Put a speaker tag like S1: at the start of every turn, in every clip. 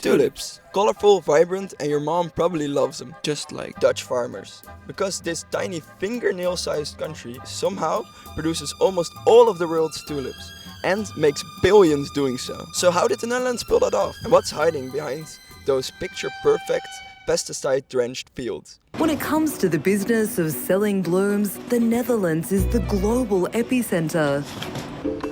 S1: Tulips. Colorful, vibrant, and your mom probably loves them, just like Dutch farmers. Because this tiny fingernail-sized country somehow produces almost all of the world's tulips and makes billions doing so. So how did the Netherlands pull that off? And what's hiding behind those picture-perfect, pesticide-drenched fields?
S2: When it comes to the business of selling blooms, the Netherlands is the global epicenter.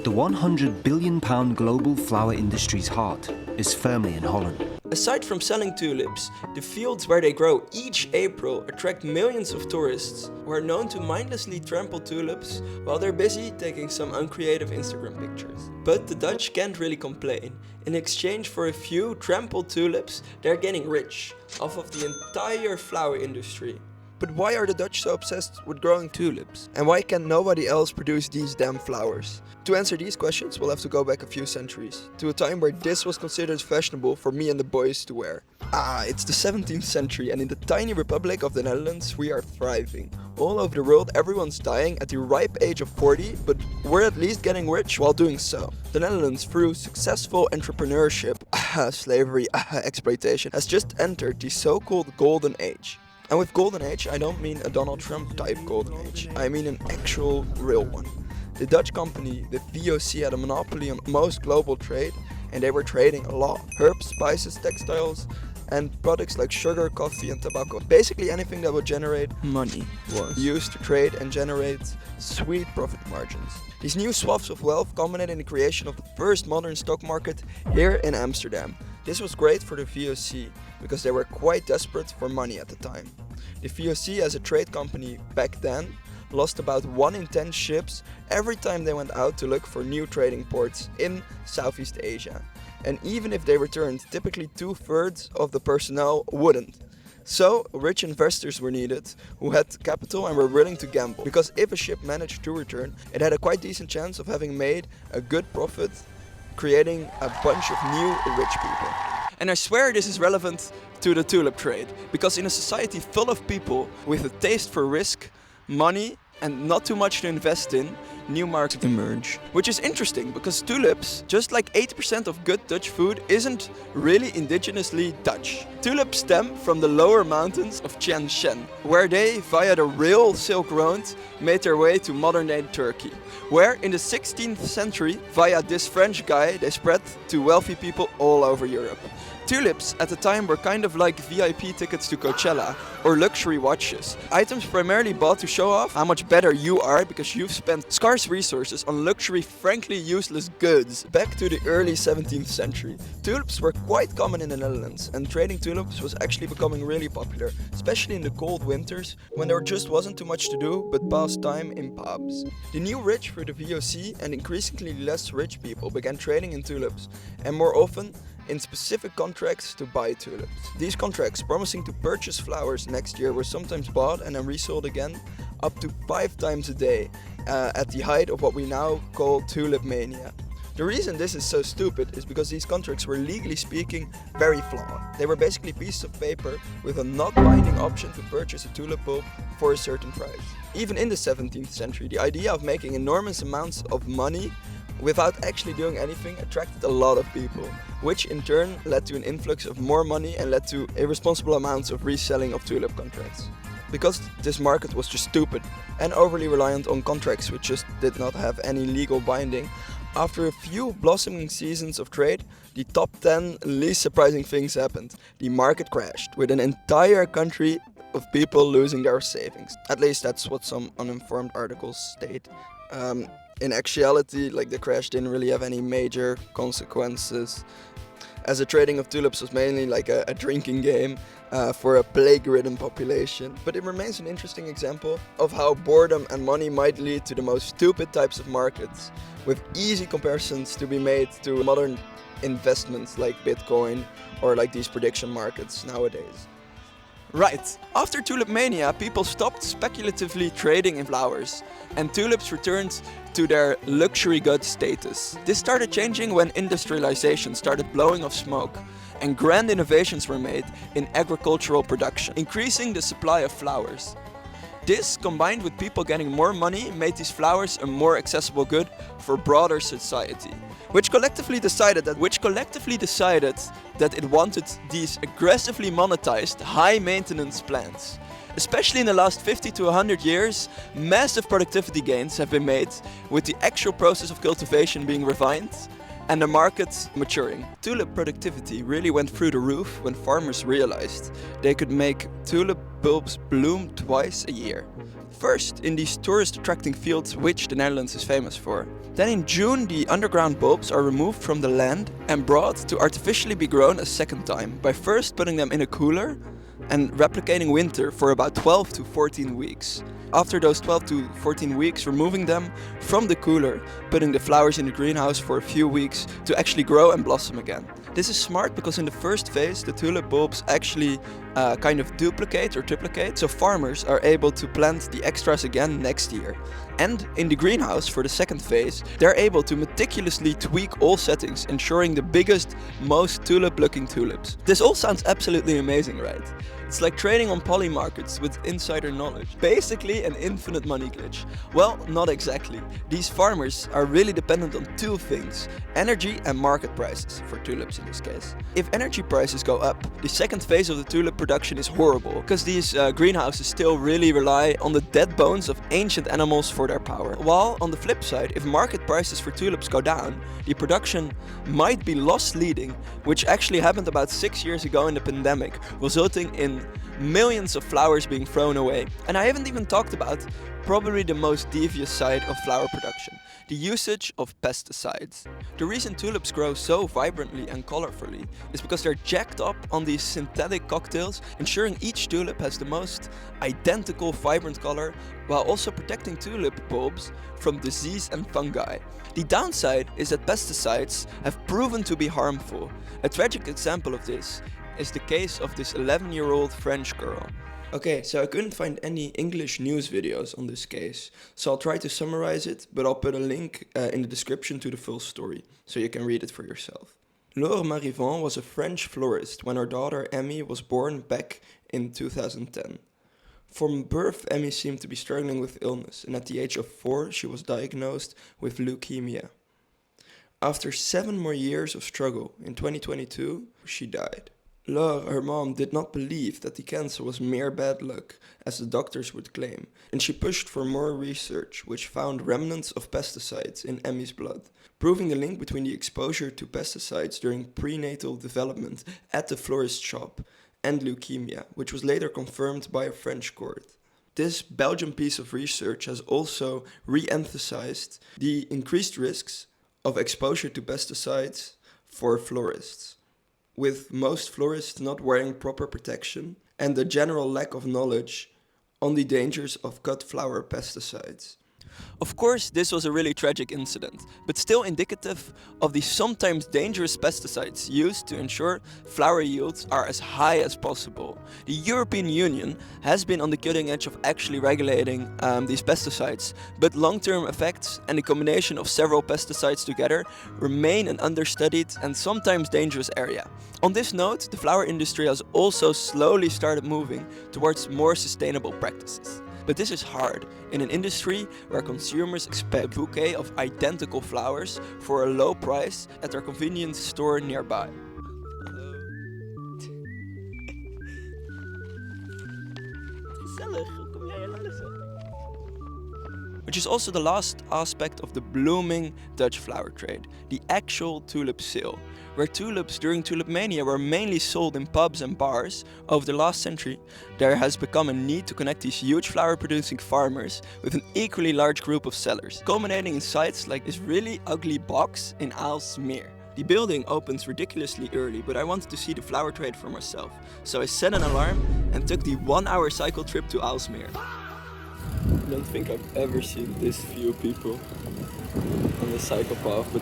S3: The £100 billion global flower industry's heart is firmly in Holland.
S1: Aside from selling tulips, the fields where they grow each April attract millions of tourists who are known to mindlessly trample tulips while they're busy taking some uncreative Instagram pictures. But the Dutch can't really complain. In exchange for a few trampled tulips, they're getting rich off of the entire flower industry. But why are the Dutch so obsessed with growing tulips? And why can nobody else produce these damn flowers? To answer these questions, we'll have to go back a few centuries, to a time where this was considered fashionable for me and the boys to wear. It's the 17th century, and in the tiny republic of the Netherlands, we are thriving. All over the world, everyone's dying at the ripe age of 40, but we're at least getting rich while doing so. The Netherlands, through successful entrepreneurship, slavery, exploitation, has just entered the so-called Golden Age. And with Golden Age, I don't mean a Donald Trump type Golden Age, I mean an actual real one. The Dutch company, the VOC, had a monopoly on most global trade, and they were trading a lot. Herbs, spices, textiles, and products like sugar, coffee and tobacco. Basically anything that would generate money was used to trade and generate sweet profit margins. These new swaths of wealth culminated in the creation of the first modern stock market here in Amsterdam. This was great for the VOC because they were quite desperate for money at the time. The VOC, as a trade company back then, lost about 1 in 10 ships every time they went out to look for new trading ports in Southeast Asia. And even if they returned, typically 2/3 of the personnel wouldn't. So, rich investors were needed who had capital and were willing to gamble. Because if a ship managed to return, it had a quite decent chance of having made a good profit, creating a bunch of new rich people. And I swear this is relevant to the tulip trade, because in a society full of people with a taste for risk, money, and not too much to invest in, new markets emerge. Which is interesting, because tulips, just like 80% of good Dutch food, isn't really indigenously Dutch. Tulips stem from the lower mountains of Tian Shan, where they, via the real Silk Road, made their way to modern-day Turkey. Where in the 16th century, via this French guy, they spread to wealthy people all over Europe. Tulips at the time were kind of like VIP tickets to Coachella or luxury watches. Items primarily bought to show off how much better you are because you've spent scarce resources on luxury, frankly useless goods. Back to the early 17th century, tulips were quite common in the Netherlands, and trading tulips was actually becoming really popular, especially in the cold winters when there just wasn't too much to do but pass time in pubs. The new rich for the VOC and increasingly less rich people began trading in tulips, and more often in specific contracts to buy tulips. These contracts, promising to purchase flowers next year, were sometimes bought and then resold again up to 5 times a day at the height of what we now call tulip mania. The reason this is so stupid is because these contracts were, legally speaking, very flawed. They were basically pieces of paper with a not binding option to purchase a tulip bulb for a certain price. Even in the 17th century, the idea of making enormous amounts of money without actually doing anything attracted a lot of people, which in turn led to an influx of more money and led to irresponsible amounts of reselling of tulip contracts. Because this market was just stupid and overly reliant on contracts which just did not have any legal binding, after a few blossoming seasons of trade, the top 10 least surprising things happened. The market crashed, with an entire country of people losing their savings. At least that's what some uninformed articles state. In actuality, the crash didn't really have any major consequences, as the trading of tulips was mainly like a drinking game for a plague-ridden population. But it remains an interesting example of how boredom and money might lead to the most stupid types of markets, with easy comparisons to be made to modern investments like Bitcoin or like these prediction markets nowadays. Right, after tulip mania, people stopped speculatively trading in flowers, and tulips returned to their luxury good status. This started changing when industrialization started blowing off smoke, and grand innovations were made in agricultural production, increasing the supply of flowers. This, combined with people getting more money, made these flowers a more accessible good for broader society, which collectively decided that it wanted these aggressively monetized, high-maintenance plants. Especially in the last 50 to 100 years, massive productivity gains have been made, with the actual process of cultivation being refined and the market maturing. Tulip productivity really went through the roof when farmers realized they could make tulip bulbs bloom twice a year. First, in these tourist-attracting fields which the Netherlands is famous for. Then in June, the underground bulbs are removed from the land and brought to artificially be grown a second time by first putting them in a cooler and replicating winter for about 12 to 14 weeks. After those 12 to 14 weeks, removing them from the cooler, putting the flowers in the greenhouse for a few weeks to actually grow and blossom again. This is smart because in the first phase, the tulip bulbs actually kind of duplicate or triplicate, so farmers are able to plant the extras again next year. And in the greenhouse for the second phase, they're able to meticulously tweak all settings, ensuring the biggest, most tulip-looking tulips. This all sounds absolutely amazing, right? It's like trading on poly markets with insider knowledge. Basically an infinite money glitch. Well, not exactly. These farmers are really dependent on two things: energy and market prices, for tulips in this case. If energy prices go up, the second phase of the tulip production is horrible, because these greenhouses still really rely on the dead bones of ancient animals for their power. While on the flip side, if market prices for tulips go down, the production might be loss leading, which actually happened about 6 years ago in the pandemic, resulting in millions of flowers being thrown away. And I haven't even talked about probably the most devious side of flower production: the usage of pesticides. The reason tulips grow so vibrantly and colorfully is because they're jacked up on these synthetic cocktails, ensuring each tulip has the most identical vibrant color, while also protecting tulip bulbs from disease and fungi. The downside is that pesticides have proven to be harmful. A tragic example of this is the case of this 11-year-old French girl. Okay, so I couldn't find any English news videos on this case, so I'll try to summarize it, but I'll put a link in the description to the full story, so you can read it for yourself. Laure Marivant was a French florist when her daughter Emmy was born back in 2010. From birth, Emmy seemed to be struggling with illness, and at the age of 4, she was diagnosed with leukemia. After 7 more years of struggle, in 2022, she died. Laure, her mom, did not believe that the cancer was mere bad luck, as the doctors would claim, and she pushed for more research, which found remnants of pesticides in Emmy's blood, proving the link between the exposure to pesticides during prenatal development at the florist's shop and leukemia, which was later confirmed by a French court. This Belgian piece of research has also re-emphasized the increased risks of exposure to pesticides for florists, with most florists not wearing proper protection and the general lack of knowledge on the dangers of cut flower pesticides. Of course, this was a really tragic incident, but still indicative of the sometimes dangerous pesticides used to ensure flower yields are as high as possible. The European Union has been on the cutting edge of actually regulating these pesticides, but long-term effects and the combination of several pesticides together remain an understudied and sometimes dangerous area. On this note, the flower industry has also slowly started moving towards more sustainable practices. But this is hard in an industry where consumers expect a bouquet of identical flowers for a low price at their convenience store nearby. Which is also the last aspect of the blooming Dutch flower trade, the actual tulip sale, where tulips during tulip mania were mainly sold in pubs and bars. Over the last century, there has become a need to connect these huge flower-producing farmers with an equally large group of sellers, culminating in sites like this really ugly box in Aalsmeer. The building opens ridiculously early, but I wanted to see the flower trade for myself, so I set an alarm and took the 1-hour cycle trip to Aalsmeer. I don't think I've ever seen this few people on the cycle path, but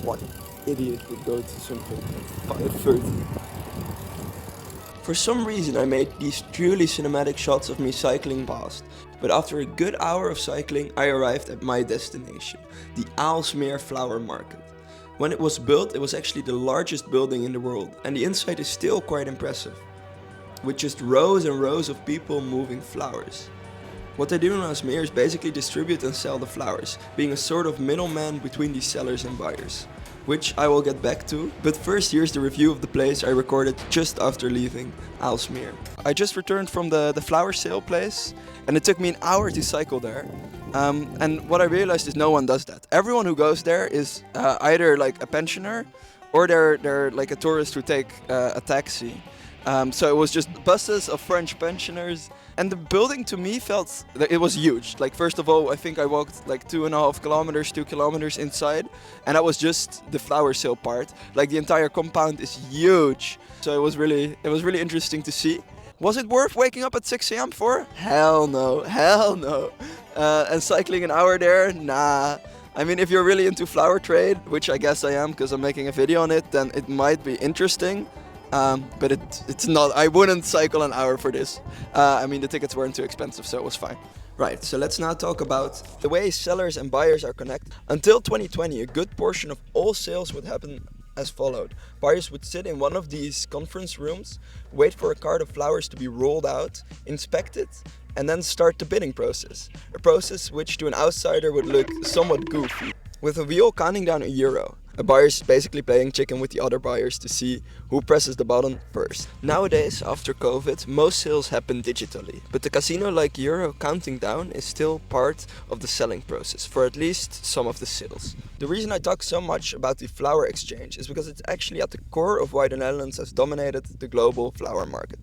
S1: what idiot would go to something at 5:30? For some reason I made these truly cinematic shots of me cycling past, but after a good hour of cycling I arrived at my destination, the Aalsmeer Flower Market. When it was built, it was actually the largest building in the world, and the inside is still quite impressive. with just rows and rows of people moving flowers. What they do in Aalsmeer is basically distribute and sell the flowers, being a sort of middleman between these sellers and buyers, which I will get back to. But first, here's the review of the place I recorded just after leaving Aalsmeer. I just returned from the flower sale place, and it took me an hour to cycle there. And what I realized is no one does that. Everyone who goes there is either like a pensioner, or they're like a tourist who take a taxi. So it was just buses of French pensioners, and the building to me felt that it was huge. Like, first of all, I think I walked like 2.5 kilometers, 2 kilometers inside, and that was just the flower sale part. Like, the entire compound is huge. So it was really interesting to see. Was it worth waking up at 6 a.m. for? Hell no, hell no. And cycling an hour there? Nah. I mean, if you're really into flower trade, which I guess I am because I'm making a video on it, then it might be interesting. But it's not. I wouldn't cycle an hour for this. I mean, the tickets weren't too expensive, so it was fine. Right, so let's now talk about the way sellers and buyers are connected. Until 2020, a good portion of all sales would happen as followed. Buyers would sit in one of these conference rooms, wait for a cart of flowers to be rolled out, inspect it, and then start the bidding process. A process which to an outsider would look somewhat goofy. With a wheel counting down €1. A buyer is basically playing chicken with the other buyers to see who presses the button first. Nowadays, after COVID, most sales happen digitally, but the casino-like euro counting down is still part of the selling process for at least some of the sales. The reason I talk so much about the flower exchange is because it's actually at the core of why the Netherlands has dominated the global flower market.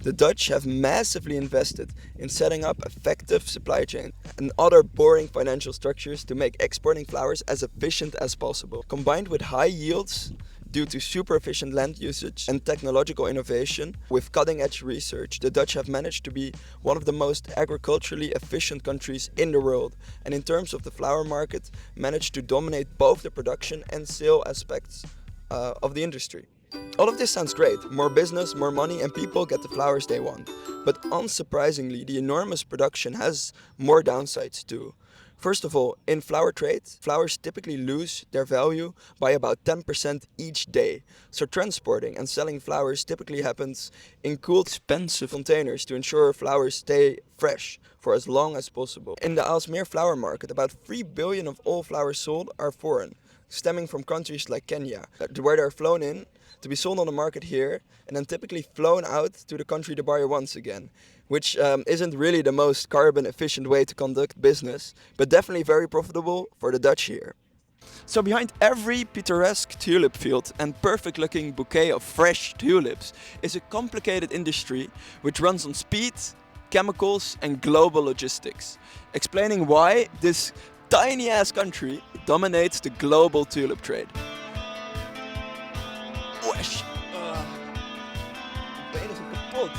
S1: The Dutch have massively invested in setting up effective supply chains and other boring financial structures to make exporting flowers as efficient as possible. Combined with high yields due to super efficient land usage and technological innovation, with cutting-edge research, the Dutch have managed to be one of the most agriculturally efficient countries in the world, and in terms of the flower market, managed to dominate both the production and sale aspects of the industry. All of this sounds great. More business, more money, and people get the flowers they want. But unsurprisingly, the enormous production has more downsides too. First of all, in flower trade, flowers typically lose their value by about 10% each day. So transporting and selling flowers typically happens in cooled, expensive containers to ensure flowers stay fresh for as long as possible. In the Aalsmeer flower market, about 3 billion of all flowers sold are foreign, stemming from countries like Kenya, where they're flown in to be sold on the market here and then typically flown out to the country the buyer wants again, which isn't really the most carbon efficient way to conduct business, but definitely very profitable for the Dutch here. So behind every picturesque tulip field and perfect looking bouquet of fresh tulips is a complicated industry which runs on speed, chemicals and global logistics, explaining why this tiny ass country dominates the global tulip trade. Wesh. De benen zijn kapot.